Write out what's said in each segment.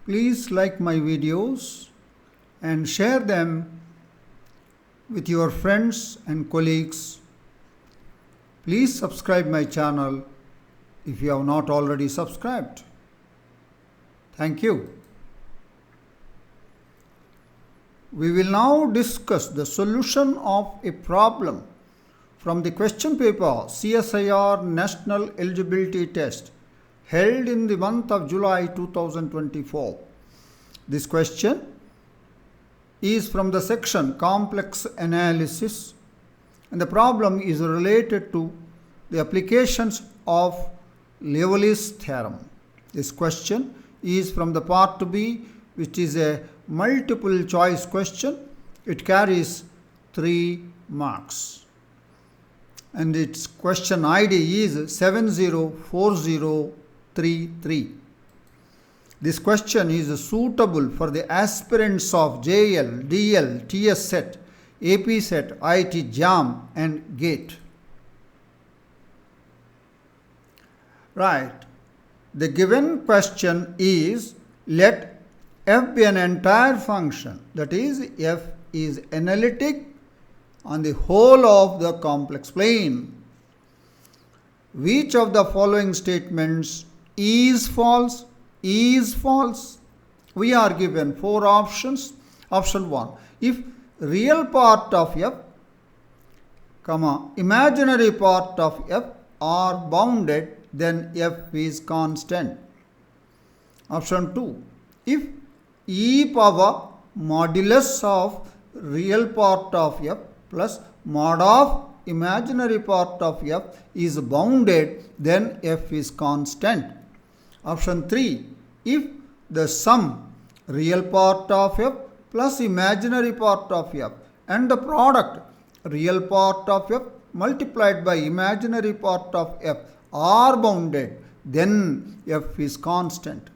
Please like my videos and share them with your friends and colleagues. Please subscribe my channel if you have not already subscribed. Thank you. We will now discuss the solution of a problem from the question paper CSIR National Eligibility Test held in the month of July 2024. This question is from the section Complex Analysis, and the problem is related to the applications of Liouville's theorem. This question is from the part B, which is a multiple choice question. It carries 3 marks. And its question ID is 704033. This question is suitable for the aspirants of JL, DL, TS set, AP set, IIT JAM and GATE. Right. The given question is, let f be an entire function, that is, f is analytic on the whole of the complex plane. Which of the following statements is false? Is false? We are given 4 options. Option 1, if real part of f, imaginary part of f are bounded, then f is constant. Option 2, if e power modulus of real part of f plus mod of imaginary part of f is bounded, then f is constant. Option 3, if the sum real part of f plus imaginary part of f and the product real part of f multiplied by imaginary part of f are bounded, then f is constant.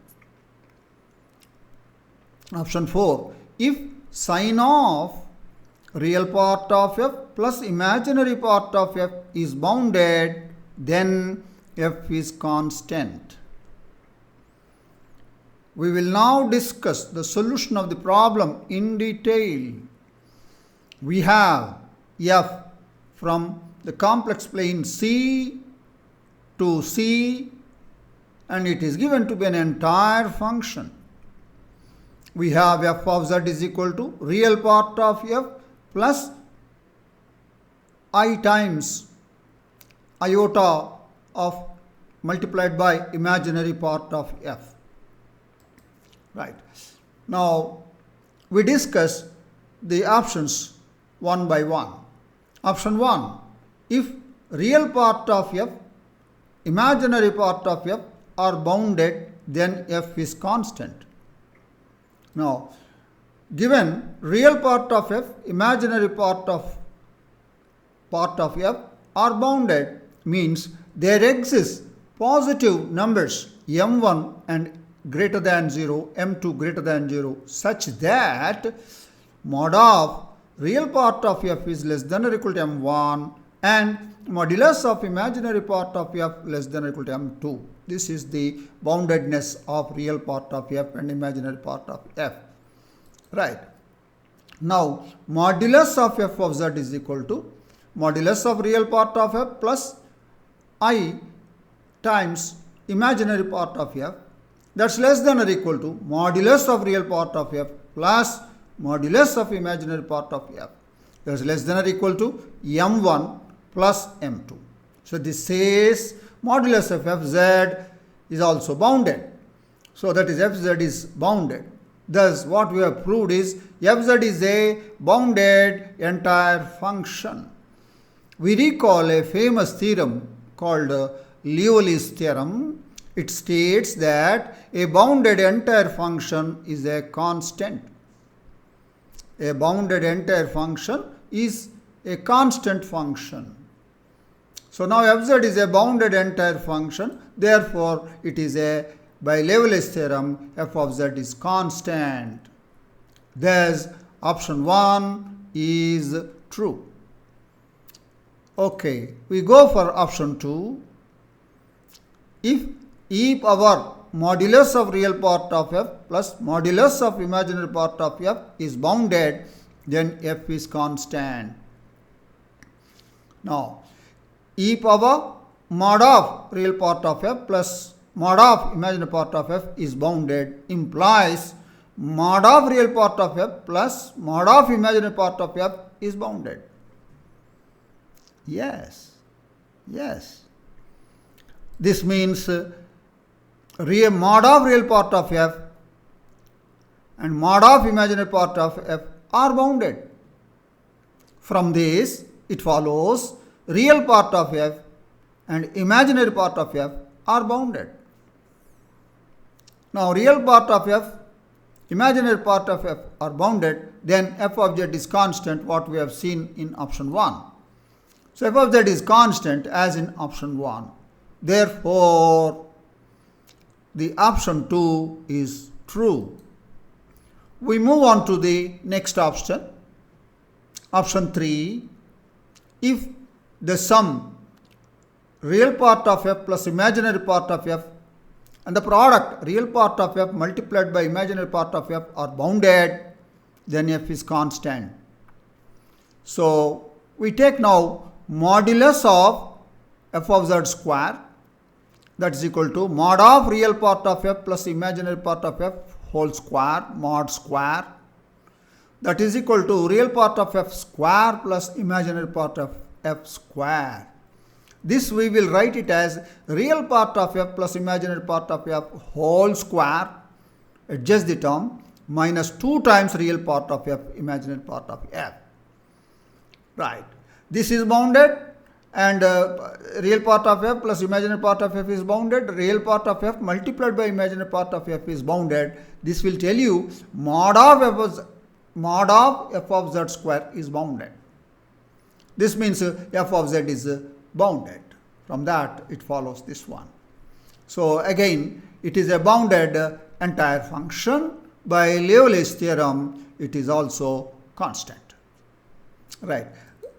Option 4, if sine of real part of f plus imaginary part of f is bounded, then f is constant. We will now discuss the solution of the problem in detail. We have f from the complex plane C to C, and it is given to be an entire function. We have f of z is equal to real part of f plus I times iota of multiplied by imaginary part of f. Right. Now, we discuss the options one by one. Option 1, if real part of f, imaginary part of f are bounded, then f is constant. Now, given real part of f, imaginary part of f are bounded means there exist positive numbers m1 and greater than 0, m2 greater than 0, such that mod of real part of f is less than or equal to m1 and modulus of imaginary part of f less than or equal to m2. This is the boundedness of real part of f and imaginary part of f. Right. Now, modulus of f of z is equal to modulus of real part of f plus I times imaginary part of f. That's less than or equal to modulus of real part of f plus modulus of imaginary part of f. That's less than or equal to m1 plus m2. So this says modulus of fz is also bounded. So that is fz is bounded. Thus what we have proved is fz is a bounded entire function. We recall a famous theorem called Liouville's theorem. It states that a bounded entire function is a constant. A bounded entire function is a constant function. So now fz is a bounded entire function, therefore it is a, by Liouville's theorem, f of z is constant. Thus option 1 is true. Okay, we go for option 2. If e power modulus of real part of f plus modulus of imaginary part of f is bounded, then f is constant. Now, e power mod of real part of f plus mod of imaginary part of f is bounded implies mod of real part of f plus mod of imaginary part of f is bounded. Yes, yes. This means real mod of real part of f and mod of imaginary part of f are bounded. From this, it follows real part of f and imaginary part of f are bounded. Now, real part of f, imaginary part of f are bounded, then f of z is constant, what we have seen in option 1. So, f of z is constant as in option 1. Therefore, the option 2 is true. We move on to the next option. Option 3, if the sum real part of f plus imaginary part of f and the product real part of f multiplied by imaginary part of f are bounded, then f is constant. So, we take now modulus of f of z square, that is equal to mod of real part of f plus imaginary part of f whole square, mod square, that is equal to real part of f square plus imaginary part of f square. This we will write it as real part of f plus imaginary part of f whole square, adjust the term, minus 2 times real part of f, imaginary part of f. Right. This is bounded, and real part of f plus imaginary part of f is bounded. Real part of f multiplied by imaginary part of f is bounded. This will tell you mod of f of z square is bounded. This means f of z is bounded. From that, it follows this one. So, again, it is a bounded entire function. By Liouville's theorem, it is also constant. Right.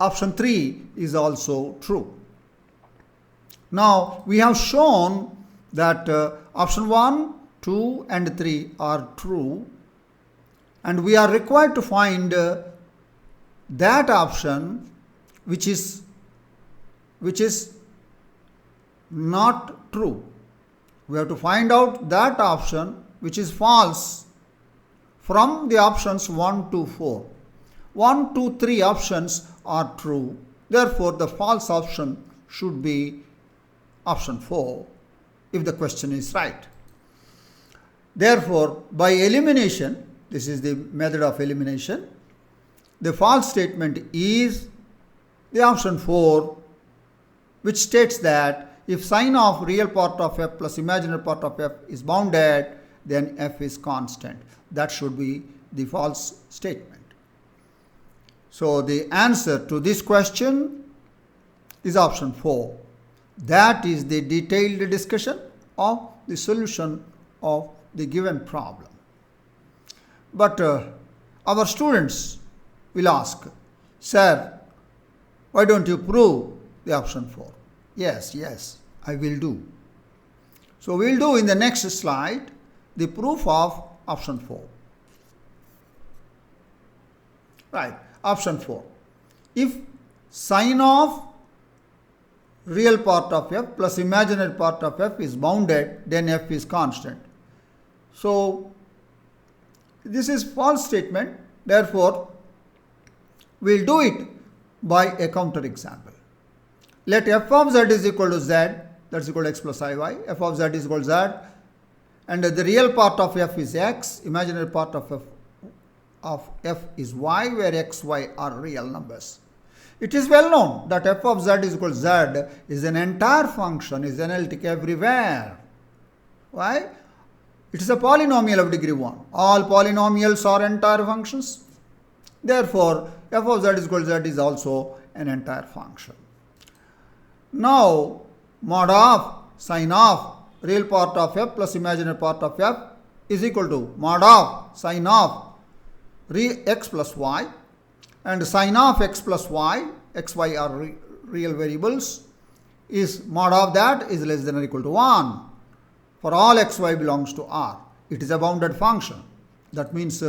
Option 3 is also true. Now, we have shown that option 1, 2 and 3 are true, and we are required to find that option which is not true. We have to find out that option which is false from the options 1 to 4. 1, 2, 3 options are true. Therefore, the false option should be option 4 if the question is right. Therefore, by elimination, this is the method of elimination, the false statement is the option 4, which states that if sine of real part of f plus imaginary part of f is bounded, then f is constant. That should be the false statement. So, the answer to this question is option 4. That is the detailed discussion of the solution of the given problem. But our students will ask, sir, why don't you prove the option 4? Yes, I will do. So, we will do in the next slide the proof of option 4. Right. Option 4. If sine of real part of f plus imaginary part of f is bounded, then f is constant. So, this is false statement. Therefore, we will do it by a counter example. Let f of z is equal to z, that is equal to x plus iy, f of z is equal to z, and the real part of f is x, imaginary part of f is y, where x, y are real numbers. It is well known that f of z is equal to z is an entire function, is analytic everywhere. Why? It is a polynomial of degree 1. All polynomials are entire functions. Therefore, f of z is equal to z is also an entire function. Now, mod of sine of real part of f plus imaginary part of f is equal to mod of sine of x plus y, and sine of x plus y, x, y are real variables, is mod of that is less than or equal to 1. for all xy belongs to R. It is a bounded function. That means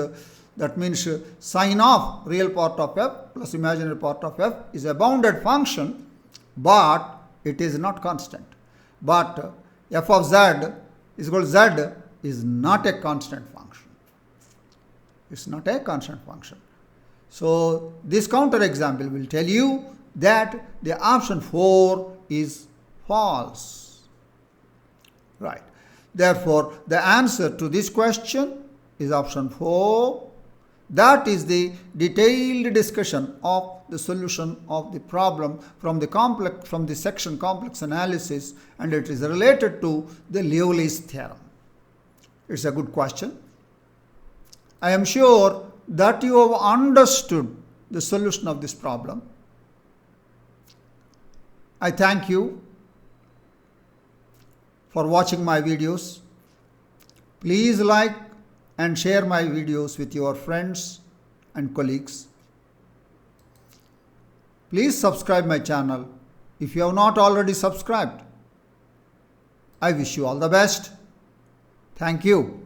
sine of real part of f plus imaginary part of f is a bounded function, but it is not constant. But f of z is equal to z is not a constant function. It's not a constant function. So this counter example will tell you that the option 4 is false. Right. Therefore, the answer to this question is option 4. That is the detailed discussion of the solution of the problem from the section complex analysis, and it is related to the Liouville's theorem. It's a good question. I am sure that you have understood the solution of this problem. I thank you for watching my videos. Please like and share my videos with your friends and colleagues. Please subscribe my channel if you have not already subscribed. I wish you all the best. Thank you.